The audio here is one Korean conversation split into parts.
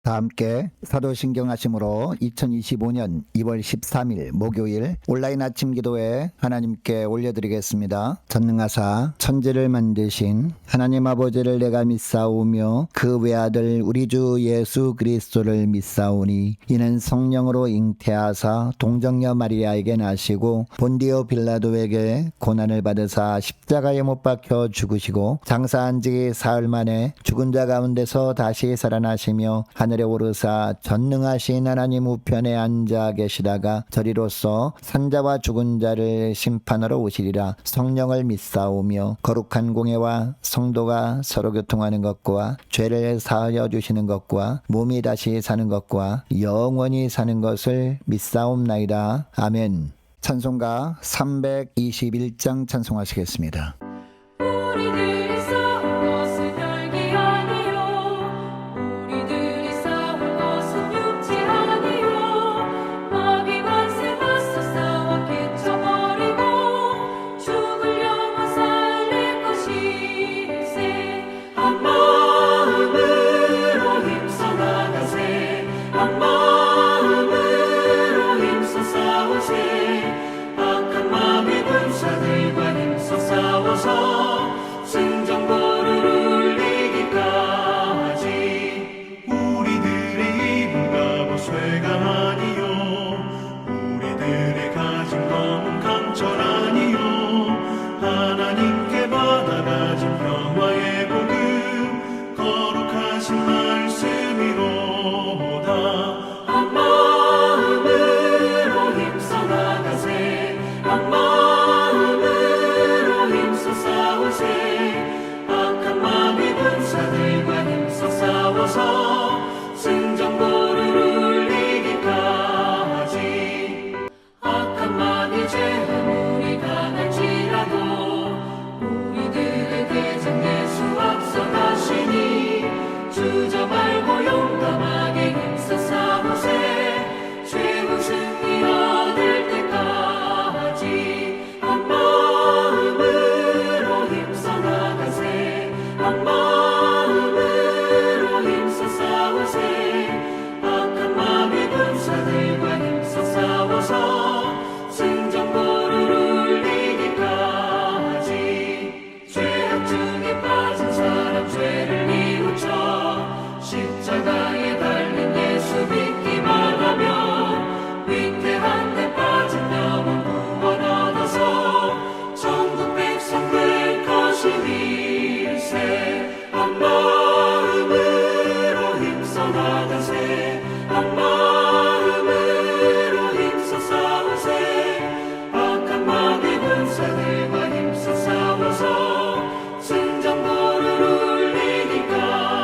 다 함께 사도신경 하심으로 2025년 2월 13일 목요일 온라인 아침 기도회 하나님께 올려드리겠습니다. 전능하사 천지를 만드신 하나님 아버지를 내가 믿사오며 그 외아들 우리 주 예수 그리스도를 믿사오니 이는 성령으로 잉태하사 동정녀 마리아에게 나시고 본디오 빌라도에게 고난을 받으사 십자가에 못 박혀 죽으시고 장사한 지 사흘 만에 죽은 자 가운데서 다시 살아나시며 하늘에 오르사 전능하신 하나님 우편에 앉아 계시다가 저리로서 산자와 죽은 자를 심판하러 오시리라. 성령을 믿사오며 거룩한 공예와 성도가 서로 교통하는 것과 죄를 사하여 주시는 것과 몸이 다시 사는 것과 영원히 사는 것을 믿사옵나이다. 아멘. 찬송가 321장 찬송하시겠습니다. 우리들이 싸운 것은 혈기 아니요 우리들이 싸운 것은 육체 아니요 마귀 관세 맞서 싸워 깨쳐버리고 죽을 영혼 살릴 것일세. 한 마음으로 힘써 나가세. 한 마음으로 힘써 싸우세. 악한 마음의 군사들과 힘써 싸워서 승전보를 울리기까지. 우리들의 힘과 보쇠가 아니요 우리들의 가진 검은 강철 아니요 하나님께 받아가진 평화의 복음 거룩하신 말씀이로다. 한 마음으로 힘써 나가세. 한 마음으로 힘써 싸우세. 악한 마음의 군사들과 힘써 싸워서 승전보를 울리기까지. 악한 마귀 죄 아무리 강할지라도 우리들의 대장 예수 앞서 가시니 주저 말고 용감하게 힘써 싸우세. 최후 승리 얻을 때까지. 한 마음으로 힘써 나가세. 한 마음으로 힘써 싸우세. 악한 마귀 군사들과 힘써 싸워서 승전보를 울리기까지. 죄악 중에 빠진 사람 죄를 뉘우쳐 십자가에 달린 예수 믿기만 하면 위태한 데 빠진 영혼 구원 얻어서 천국 백성 될 것임일세. 한 마음으로 힘써 나가세. 한 마음으로 힘써 싸우세. 악한 마귀 군사들과 힘써 싸워서 승전보를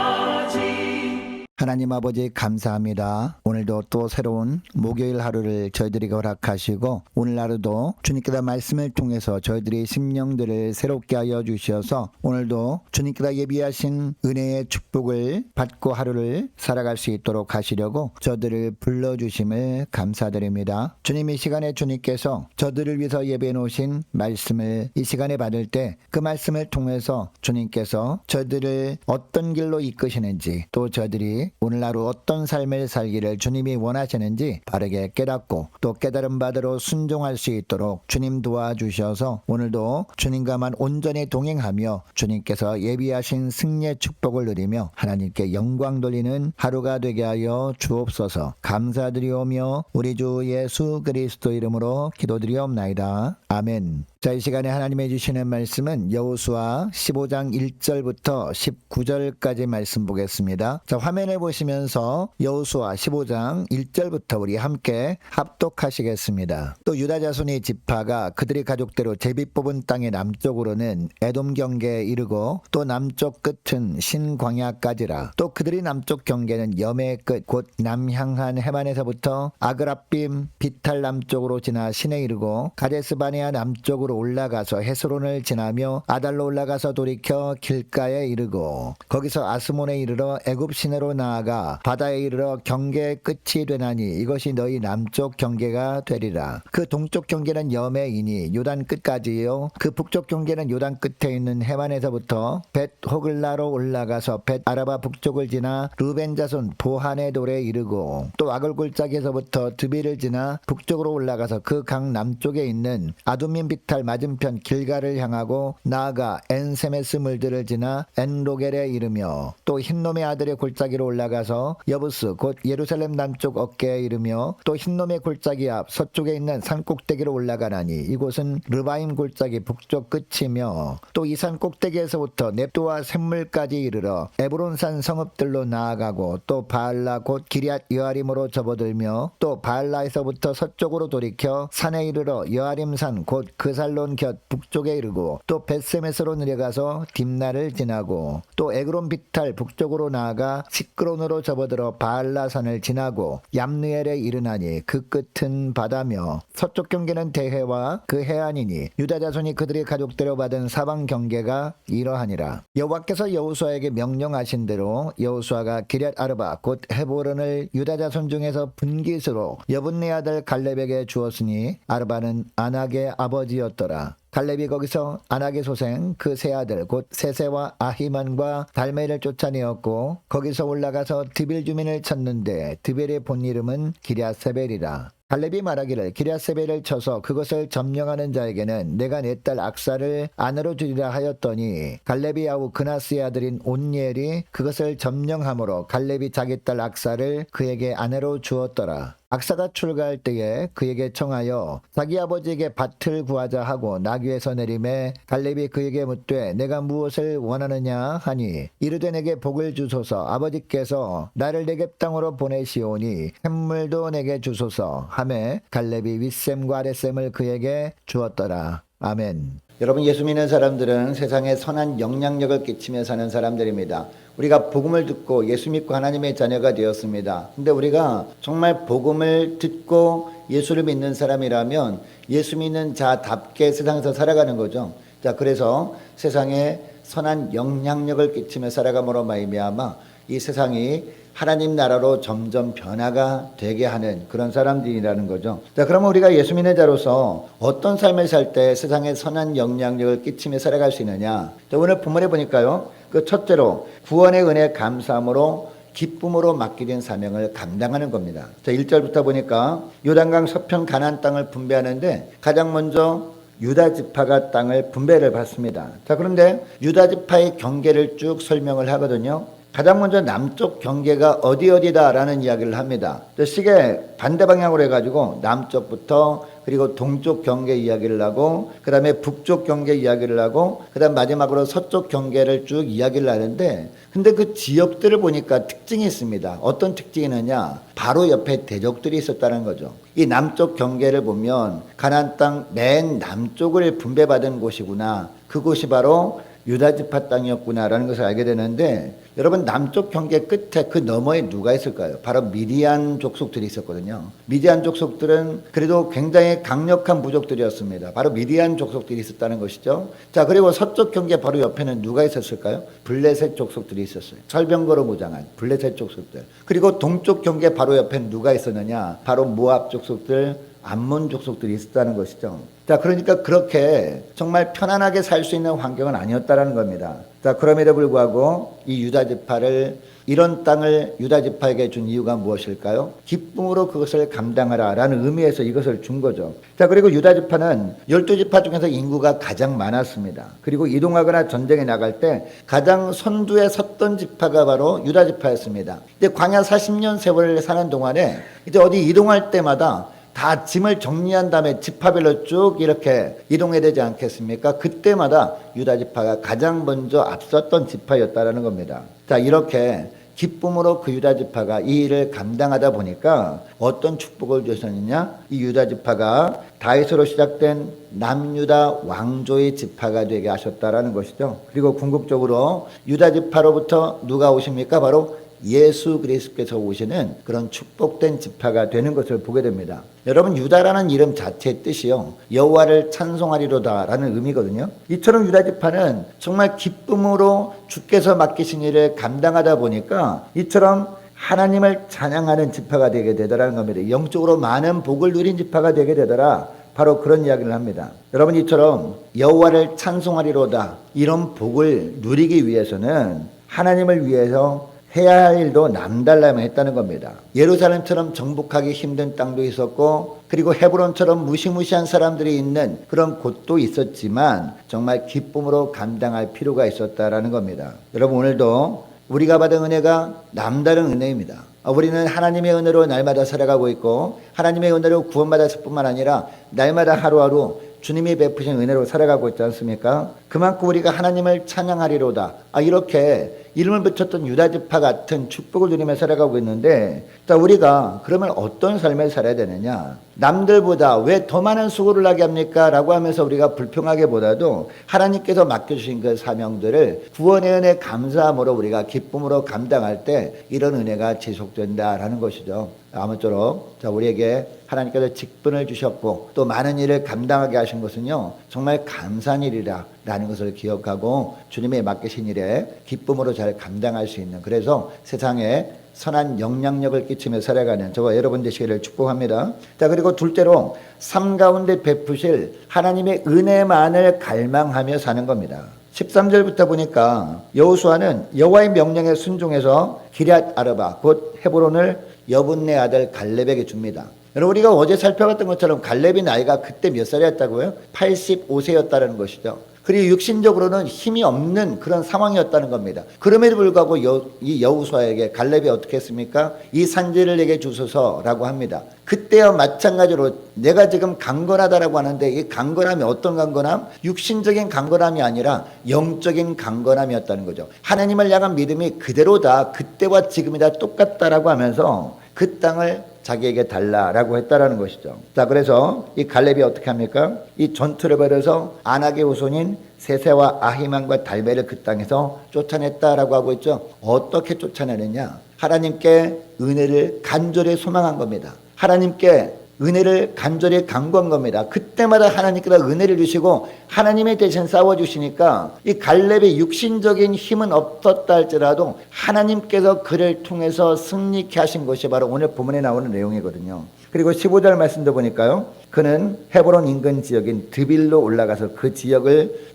울리기까지. 하나님 아버지 감사합니다. 오늘도 또 새로운 목요일 하루를 저희들에게 허락하시고 오늘 하루도 주님께서 말씀을 통해서 저희들의 심령들을 새롭게 하여 주셔서 오늘도 주님께서 예비하신 은혜의 축복을 받고 하루를 살아갈 수 있도록 하시려고 저들을 불러주심을 감사드립니다. 주님, 이 시간에 주님께서 저들을 위해서 예배해 놓으신 말씀을 이 시간에 받을 때 그 말씀을 통해서 주님께서 저들을 어떤 길로 이끄시는지 또 저들이 오늘 하루 어떤 삶을 살기를 주님이 원하시는지 바르게 깨닫고 또 깨달은 바대로 순종할 수 있도록 주님 도와주셔서 오늘도 주님과만 온전히 동행하며 주님께서 예비하신 승리의 축복을 누리며 하나님께 영광 돌리는 하루가 되게 하여 주옵소서. 감사드리오며 우리 주 예수 그리스도 이름으로 기도드리옵나이다. 아멘. 자, 이 시간에 하나님이 주시는 말씀은 여호수아 15장 1절부터 19절까지 말씀 보겠습니다. 자, 화면에 보시면서 여호수아 15장 1절부터 우리 함께 합독하시겠습니다. 또 유다 자손의 지파가 그들의 가족대로 제비 뽑은 땅의 남쪽으로는 에돔 경계에 이르고 또 남쪽 끝은 신광야까지라. 또 그들의 남쪽 경계는 염의 끝 곧 남향한 해만에서부터 아그라빔 비탈 남쪽으로 지나 신에 이르고 가데스 바네아 남쪽으로 올라가서 헤스론을 지나며 아달로 올라가서 돌이켜 길가에 이르고 거기서 아스몬에 이르러 애굽 시내로 나아 나아가 바다에 이르러 경계의 끝이 되나니 이것이 너희 남쪽 경계가 되리라. 그 동쪽 경계는 여매이니 요단 끝까지요. 그 북쪽 경계는 요단 끝에 있는 해만에서부터 벳 호글라로 올라가서 벳 아라바 북쪽을 지나 루벤 자손 보한의 돌에 이르고 또 아글골짜기에서부터 드비를 지나 북쪽으로 올라가서 그 강 남쪽에 있는 아두민 비탈 맞은편 길가를 향하고 나아가 엔세메스 물들을 지나 엔로겔에 이르며 또 흰놈의 아들의 골짜기로 올라가서 여부스 곧 예루살렘 남쪽 어깨에 이르며 또 흰놈의 골짜기 앞 서쪽에 있는 산 꼭대기로 올라가나니 이곳은 르바임 골짜기 북쪽 끝이며 또 이 산 꼭대기에서부터 넵도와 샘물까지 이르러 에브론산 성읍들로 나아가고 또 바알라 곧 기럇 여아림으로 접어들며 또 바알라에서부터 서쪽으로 돌이켜 산에 이르러 여아림산 곧 그살론 곁 북쪽에 이르고 또 벳세메스로 내려가서 딥나를 지나고 또 에그론 비탈 북쪽으로 나아가 시크론으로 접어들어 바알라산을 지나고 얌느엘에 이르나니 그 끝은 바다며 서쪽 경계는 대해와 그 해안이니 유다 자손이 그들의 가족대로 받은 사방 경계가 이러하니라. 여호와께서 여호수아에게 명령하신 대로 여호수아가 기럇 아르바 곧 헤브론을 유다 자손 중에서 분깃으로 여분네 아들 갈렙에게 주었으니 아르바는 아낙의 아버지였더라. 갈렙이 거기서 아낙의 소생 그 세 아들 곧 세세와 아히만과 달메를 쫓아내었고 거기서 올라가서 드빌 주민을 쳤는데 드빌의 본 이름은 기럇세벨이라. 갈렙이 말하기를 기럇세벨을 쳐서 그것을 점령하는 자에게는 내가 내 딸 악사를 아내로 주리라 하였더니 갈렙이 아우 그나스의 아들인 온니엘이 그것을 점령함으로 갈렙이 자기 딸 악사를 그에게 아내로 주었더라. 악사가 출가할 때에 그에게 청하여 자기 아버지에게 밭을 구하자 하고 나귀에서 내림에 갈렙이 그에게 묻되 내가 무엇을 원하느냐 하니 이르되 내게 복을 주소서 아버지께서 나를 네겝 땅으로 보내시오니 샘물도 내게 주소서 하매 갈렙이 윗샘과 아랫샘을 그에게 주었더라. 아멘. 여러분, 예수 믿는 사람들은 세상에 선한 영향력을 끼치며 사는 사람들입니다. 우리가 복음을 듣고 예수 믿고 하나님의 자녀가 되었습니다. 근데 우리가 정말 복음을 듣고 예수를 믿는 사람이라면 예수 믿는 자답게 세상에서 살아가는 거죠. 자, 그래서 세상에 선한 영향력을 끼치며 살아감으로 말미암아 이 세상이 하나님 나라로 점점 변화가 되게 하는 그런 사람들이라는 거죠. 자, 그러면 우리가 예수 믿는 자로서 어떤 삶을 살 때 세상에 선한 영향력을 끼치며 살아갈 수 있느냐. 자, 오늘 본문에 보니까요. 그 첫째로 구원의 은혜 감사함으로 기쁨으로 맡기된 사명을 감당하는 겁니다. 자, 1절부터 보니까 요단강 서편 가나안 땅을 분배하는데 가장 먼저 유다 지파가 땅을 분배를 받습니다. 자, 그런데 유다 지파의 경계를 쭉 설명을 하거든요. 가장 먼저 남쪽 경계가 어디다라는 이야기를 합니다. 시계 반대 방향으로 해가지고 남쪽부터 그리고 동쪽 경계 이야기를 하고 그 다음에 북쪽 경계 이야기를 하고 그 다음 마지막으로 서쪽 경계를 쭉 이야기를 하는데 근데 그 지역들을 보니까 특징이 있습니다. 어떤 특징이 있느냐? 바로 옆에 대적들이 있었다는 거죠. 이 남쪽 경계를 보면 가나안 땅 맨 남쪽을 분배받은 곳이구나. 그곳이 바로 유다 지파 땅이었구나라는 것을 알게 되는데 여러분 남쪽 경계 끝에 그 너머에 누가 있을까요? 바로 미디안 족속들이 있었거든요. 미디안 족속들은 그래도 굉장히 강력한 부족들이었습니다. 바로 미디안 족속들이 있었다는 것이죠. 자, 그리고 서쪽 경계 바로 옆에는 누가 있었을까요? 블레셋 족속들이 있었어요. 철병거로 무장한 블레셋 족속들. 그리고 동쪽 경계 바로 옆에는 누가 있었느냐? 바로 모압 족속들, 암몬 족속들이 있었다는 것이죠. 자, 그러니까 그렇게 정말 편안하게 살 수 있는 환경은 아니었다라는 겁니다. 자, 그럼에도 불구하고 이 유다 지파를 이런 땅을 유다 지파에게 준 이유가 무엇일까요? 기쁨으로 그것을 감당하라라는 의미에서 이것을 준 거죠. 자, 그리고 유다 지파는 12지파 중에서 인구가 가장 많았습니다. 그리고 이동하거나 전쟁에 나갈 때 가장 선두에 섰던 지파가 바로 유다 지파였습니다. 이제 광야 40년 세월을 사는 동안에 이제 어디 이동할 때마다 다 짐을 정리한 다음에 지파별로 쭉 이렇게 이동해야 되지 않겠습니까? 그때마다 유다 지파가 가장 먼저 앞섰던 지파였다라는 겁니다. 자, 이렇게 기쁨으로 그 유다 지파가 이 일을 감당하다 보니까 어떤 축복을 주셨느냐? 이 유다 지파가 다윗으로 시작된 남유다 왕조의 지파가 되게 하셨다라는 것이죠. 그리고 궁극적으로 유다 지파로부터 누가 오십니까? 바로 예수 그리스도께서 오시는 그런 축복된 지파가 되는 것을 보게 됩니다. 여러분, 유다라는 이름 자체의 뜻이요, 여호와를 찬송하리로다라는 의미거든요. 이처럼 유다 지파는 정말 기쁨으로 주께서 맡기신 일을 감당하다 보니까 이처럼 하나님을 찬양하는 지파가 되게 되더라는 겁니다. 영적으로 많은 복을 누린 지파가 되게 되더라. 바로 그런 이야기를 합니다. 여러분, 이처럼 여호와를 찬송하리로다, 이런 복을 누리기 위해서는 하나님을 위해서 해야 할 일도 남달라면 했다는 겁니다. 예루살렘처럼 정복하기 힘든 땅도 있었고, 그리고 헤브론처럼 무시무시한 사람들이 있는 그런 곳도 있었지만 정말 기쁨으로 감당할 필요가 있었다라는 겁니다. 여러분, 오늘도 우리가 받은 은혜가 남다른 은혜입니다. 우리는 하나님의 은혜로 날마다 살아가고 있고, 하나님의 은혜로 구원받았을 뿐만 아니라 날마다 하루하루 주님이 베푸신 은혜로 살아가고 있지 않습니까? 그만큼 우리가 하나님을 찬양하리로다, 이렇게 이름을 붙였던 유다지파 같은 축복을 누리며 살아가고 있는데, 자, 우리가 그러면 어떤 삶을 살아야 되느냐? 남들보다 왜 더 많은 수고를 하게 합니까? 라고 하면서 우리가 불평하기보다도 하나님께서 맡겨주신 그 사명들을 구원의 은혜 감사함으로 우리가 기쁨으로 감당할 때 이런 은혜가 지속된다라는 것이죠. 아무쪼록 우리에게 하나님께서 직분을 주셨고 또 많은 일을 감당하게 하신 것은요, 정말 감사한 일이라 라는 것을 기억하고 주님의 맡기신 일에 기쁨으로 잘 감당할 수 있는, 그래서 세상에 선한 영향력을 끼치며 살아가는 저와 여러분 되시기를 축복합니다. 자, 그리고 둘째로 삶 가운데 베푸실 하나님의 은혜만을 갈망하며 사는 겁니다. 13절부터 보니까 여호수아는 여호와의 명령에 순종해서 기럇 아르바 곧 헤브론을 여분네 아들 갈렙에게 줍니다. 여러분, 우리가 어제 살펴봤던 것처럼 갈렙이 나이가 그때 몇 살이었다고요? 85세였다는 것이죠. 그리고 육신적으로는 힘이 없는 그런 상황이었다는 겁니다. 그럼에도 불구하고 이 여호수아에게 갈렙이 어떻게 했습니까? 이 산지를 내게 주소서라고 합니다. 그때와 마찬가지로 내가 지금 강건하다라고 하는데, 이 강건함이 어떤 강건함? 육신적인 강건함이 아니라 영적인 강건함이었다는 거죠. 하나님을 향한 믿음이 그대로다, 그때와 지금이다 똑같다라고 하면서 그 땅을 자기에게 달라라고 했다라는 것이죠. 자, 그래서 이 갈렙이 어떻게 합니까? 이 전투를 벌여서 아낙의 후손인 세세와 아히만과 달베를 그 땅에서 쫓아냈다라고 하고 있죠. 어떻게 쫓아내느냐? 하나님께 은혜를 간절히 소망한 겁니다. 하나님께 은혜를 간절히 간구한 겁니다. 그때마다 하나님께서 은혜를 주시고 하나님이 대신 싸워주시니까 이 갈렙의 육신적인 힘은 없었다 할지라도 하나님께서 그를 통해서 승리케 하신 것이 바로 오늘 본문에 나오는 내용이거든요. 그리고 15절 말씀도 보니까요, 그는 헤브론 인근 지역인 드빌로 올라가서 그 지역을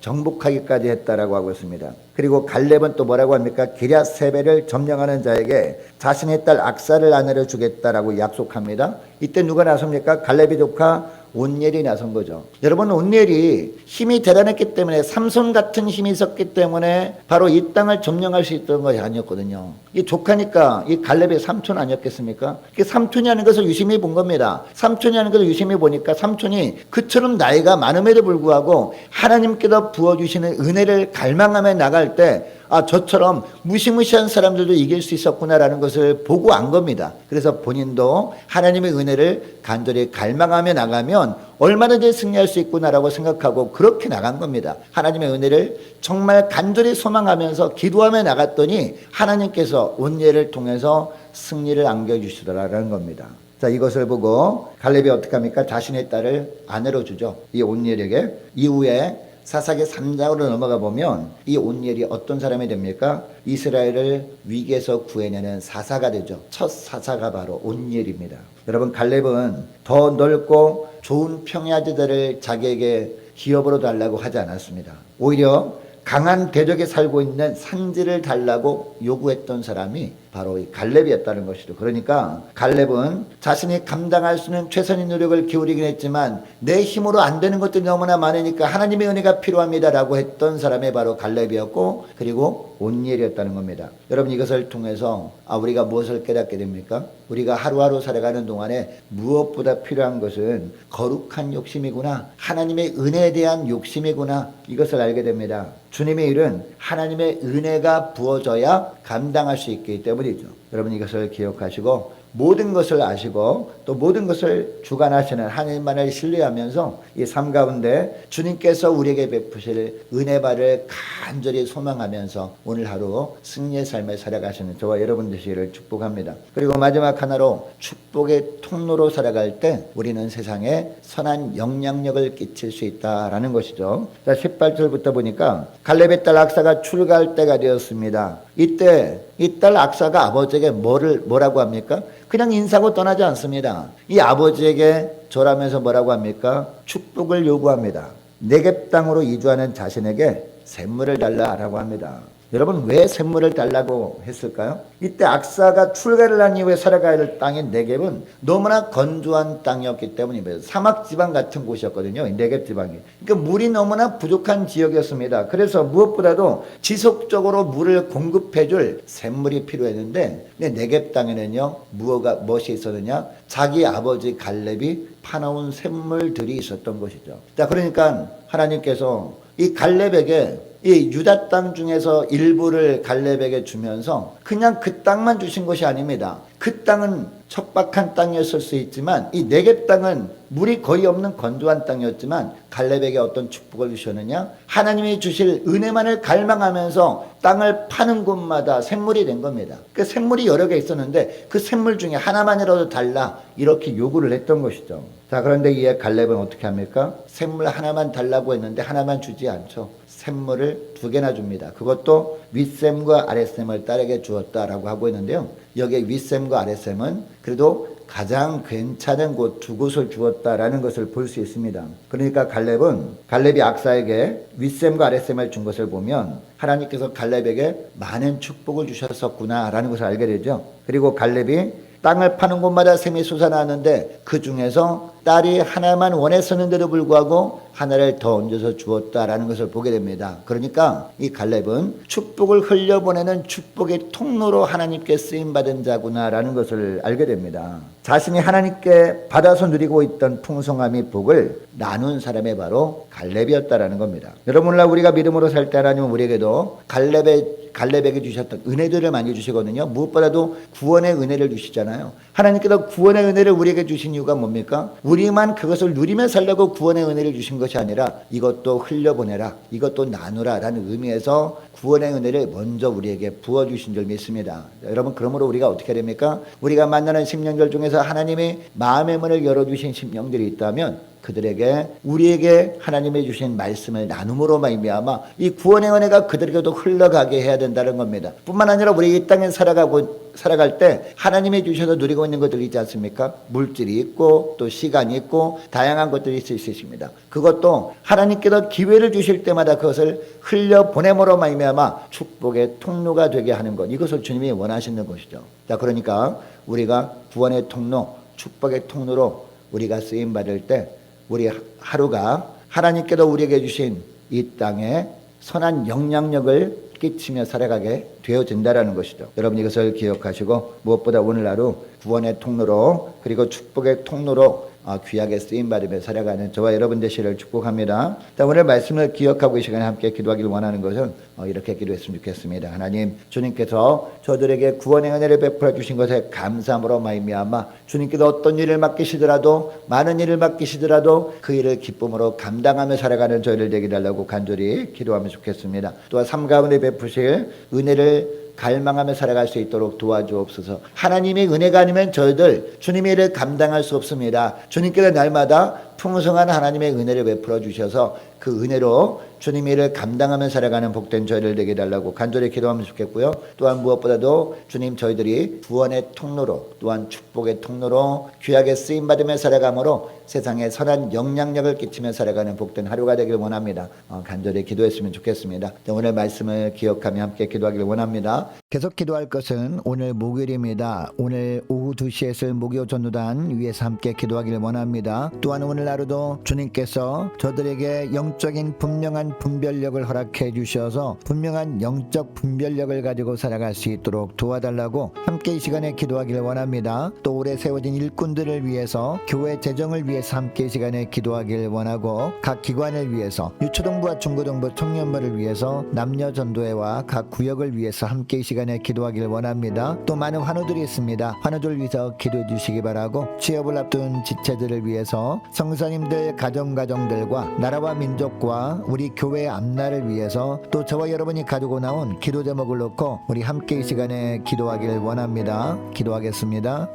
정복하기까지 했다라고 하고 있습니다. 그리고 갈렙은 또 뭐라고 합니까? 기럇세벨을 점령하는 자에게 자신의 딸 악사를 아내로 주겠다라고 약속합니다. 이때 누가 나섭니까? 갈렙의 조카 온니엘이 나선 거죠. 여러분, 온니엘이 힘이 대단했기 때문에, 삼손 같은 힘이 있었기 때문에 바로 이 땅을 점령할 수 있던 것이 아니었거든요. 이 조카니까 이 갈렙의 삼촌 아니었겠습니까? 삼촌이 하는 것을 유심히 본 겁니다. 삼촌이 하는 것을 유심히 보니까 삼촌이 그처럼 나이가 많음에도 불구하고 하나님께서 부어주시는 은혜를 갈망하며 나갈 때, 저처럼 무시무시한 사람들도 이길 수 있었구나라는 것을 보고 안 겁니다. 그래서 본인도 하나님의 은혜를 간절히 갈망하며 나가면 얼마든지 승리할 수 있구나라고 생각하고 그렇게 나간 겁니다. 하나님의 은혜를 정말 간절히 소망하면서 기도하며 나갔더니 하나님께서 온니엘을 통해서 승리를 안겨주시더라라는 겁니다. 자, 이것을 보고 갈렙이 어떻게 합니까? 자신의 딸을 아내로 주죠. 이 온니엘에게. 이후에 사사기 3장으로 넘어가 보면 이 온니엘이 어떤 사람이 됩니까? 이스라엘을 위기에서 구해내는 사사가 되죠. 첫 사사가 바로 온니엘입니다. 여러분, 갈렙은 더 넓고 좋은 평야지대를 자기에게 기업으로 달라고 하지 않았습니다. 오히려 강한 대적에 살고 있는 산지를 달라고 요구했던 사람이 바로 이 갈렙이었다는 것이죠. 그러니까 갈렙은 자신이 감당할 수 있는 최선의 노력을 기울이긴 했지만 내 힘으로 안 되는 것들이 너무나 많으니까 하나님의 은혜가 필요합니다라고 했던 사람이 바로 갈렙이었고, 그리고 온니엘이었다는 겁니다. 여러분, 이것을 통해서 우리가 무엇을 깨닫게 됩니까? 우리가 하루하루 살아가는 동안에 무엇보다 필요한 것은 거룩한 욕심이구나, 하나님의 은혜에 대한 욕심이구나, 이것을 알게 됩니다. 주님의 일은 하나님의 은혜가 부어져야 감당할 수 있기 때문이죠. 여러분, 이것을 기억하시고 모든 것을 아시고 또 모든 것을 주관하시는 하나님만을 신뢰하면서 이 삶 가운데 주님께서 우리에게 베푸실 은혜발을 간절히 소망하면서 오늘 하루 승리의 삶을 살아가시는 저와 여러분 되시기를 축복합니다. 그리고 마지막 하나로 축복의 통로로 살아갈 때 우리는 세상에 선한 영향력을 끼칠 수 있다라는 것이죠. 자, 18절부터 보니까 갈렙의 딸 악사가 출가할 때가 되었습니다. 이때 이 딸 악사가 아버지에게 뭐라고 합니까? 그냥 인사하고 떠나지 않습니다. 이 아버지에게 절하면서 뭐라고 합니까? 축복을 요구합니다. 네겝 땅으로 이주하는 자신에게 샘물을 달라라고 합니다. 여러분, 왜 샘물을 달라고 했을까요? 이때 악사가 출가를 한 이후에 살아가야 할 땅인 네겝은 너무나 건조한 땅이었기 때문입니다. 사막 지방 같은 곳이었거든요. 네겝 지방이. 그러니까 물이 너무나 부족한 지역이었습니다. 그래서 무엇보다도 지속적으로 물을 공급해줄 샘물이 필요했는데 네겝 땅에는요, 무엇이 있었느냐? 자기 아버지 갈렙이 파놓은 샘물들이 있었던 것이죠. 자, 그러니까 하나님께서 이 갈렙에게 이 유다 땅 중에서 일부를 갈렙에게 주면서 그냥 그 땅만 주신 것이 아닙니다. 그 땅은 척박한 땅이었을 수 있지만 이 네겝 땅은 물이 거의 없는 건조한 땅이었지만 갈렙에게 어떤 축복을 주셨느냐? 하나님이 주실 은혜만을 갈망하면서 땅을 파는 곳마다 샘물이 된 겁니다. 그 샘물이 여러 개 있었는데 그 샘물 중에 하나만이라도 달라 이렇게 요구를 했던 것이죠. 자, 그런데 이에 갈렙은 어떻게 합니까? 샘물 하나만 달라고 했는데 하나만 주지 않죠. 샘물을 2개나 줍니다. 그것도 윗샘과 아랫샘을 딸에게 주었다라고 하고 있는데요. 여기에 윗샘과 아랫샘은 그래도 가장 괜찮은 곳 2곳을 주었다라는 것을 볼 수 있습니다. 그러니까 갈렙이 악사에게 윗샘과 아랫샘을 준 것을 보면 하나님께서 갈렙에게 많은 축복을 주셨었구나라는 것을 알게 되죠. 그리고 갈렙이 땅을 파는 곳마다 샘이 솟아나는데 그 중에서 딸이 하나만 원했었는데도 불구하고 하나를 더 얹어서 주었다라는 것을 보게 됩니다. 그러니까 이 갈렙은 축복을 흘려보내는 축복의 통로로 하나님께 쓰임받은 자구나라는 것을 알게 됩니다. 자신이 하나님께 받아서 누리고 있던 풍성함이 복을 나눈 사람이 바로 갈렙이었다라는 겁니다. 여러분, 오늘날 우리가 믿음으로 살 때 하나님은 우리에게도 갈렙에게 주셨던 은혜들을 많이 주시거든요. 무엇보다도 구원의 은혜를 주시잖아요. 하나님께서 구원의 은혜를 우리에게 주신 이유가 뭡니까? 우리만 그것을 누리며 살려고 구원의 은혜를 주신 것이 아니라 이것도 흘려보내라, 이것도 나누라 라는 의미에서 구원의 은혜를 먼저 우리에게 부어주신 줄 믿습니다. 여러분, 그러므로 우리가 어떻게 됩니까? 우리가 만나는 심령들 중에서 하나님이 마음의 문을 열어주신 심령들이 있다면 그들에게 우리에게 하나님이 주신 말씀을 나눔으로 말미암아 이 구원의 은혜가 그들에게도 흘러가게 해야 된다는 겁니다. 뿐만 아니라 우리 이 땅에 살아갈 때 하나님이 주셔서 누리고 있는 것들이 있지 않습니까? 물질이 있고 또 시간이 있고 다양한 것들이 있을 수 있습니다. 그것도 하나님께서 기회를 주실 때마다 그것을 흘려보냄으로 말미암아 축복의 통로가 되게 하는 것, 이것을 주님이 원하시는 것이죠. 자, 그러니까 우리가 구원의 통로, 축복의 통로로 우리가 쓰임받을 때 우리 하루가 하나님께서 우리에게 주신 이 땅에 선한 영향력을 끼치며 살아가게 되어진다라는 것이죠. 여러분, 이것을 기억하시고 무엇보다 오늘 하루 구원의 통로로 그리고 축복의 통로로 귀하게 쓰임받으며 살아가는 저와 여러분 되시기를 축복합니다. 오늘 말씀을 기억하고 이 시간에 함께 기도하기를 원하는 것은 이렇게 기도했으면 좋겠습니다. 하나님, 주님께서 저들에게 구원의 은혜를 베풀어 주신 것에 감사함으로 말미암아 주님께서 어떤 일을 맡기시더라도 많은 일을 맡기시더라도 그 일을 기쁨으로 감당하며 살아가는 저희를 되게 달라고 간절히 기도하면 좋겠습니다. 또한 삶 가운데 베푸실 은혜를 갈망하며 살아갈 수 있도록 도와주옵소서. 하나님의 은혜가 아니면 저희들 주님의 일을 감당할 수 없습니다. 주님께서 날마다 풍성한 하나님의 은혜를 베풀어 주셔서 그 은혜로 주님의 일을 감당하며 살아가는 복된 저희를 되게 달라고 간절히 기도하면 좋겠고요. 또한 무엇보다도 주님, 저희들이 구원의 통로로 또한 축복의 통로로 귀하게 쓰임받으며 살아감으로 세상에 선한 영향력을 끼치며 살아가는 복된 하루가 되길 원합니다. 간절히 기도했으면 좋겠습니다. 오늘 말씀을 기억하며 함께 기도하기를 원합니다. 계속 기도할 것은 오늘 목요일입니다. 오늘 오후 2시에 있을 목요 전도단 위에서 함께 기도하기를 원합니다. 또한 오늘 하루도 주님께서 저들에게 영적인 분명한 분별력을 허락해 주셔서 분명한 영적 분별력을 가지고 살아갈 수 있도록 도와달라고 함께 이 시간에 기도하기를 원합니다. 또 올해 세워진 일꾼들을 위해서 교회 재정을 위해서 함께 이 시간에 기도하기를 원하고 각 기관을 위해서 유초동부와 중고동부 청년부를 위해서 남녀전도회와 각 구역을 위해서 함께 이 시간에 기도하기를 원합니다. 또 많은 환우들이 있습니다. 환우들 위해서 기도해 주시기 바라고 취업을 앞둔 지체들을 위해서 성사님들 가정들과 나라와 민족과 우리 교회의 앞날을 위해서 또 저와 여러분이 가지고 나온 기도 제목을 놓고 우리 함께 이 시간에 기도하기를 원합니다. 기도하겠습니다.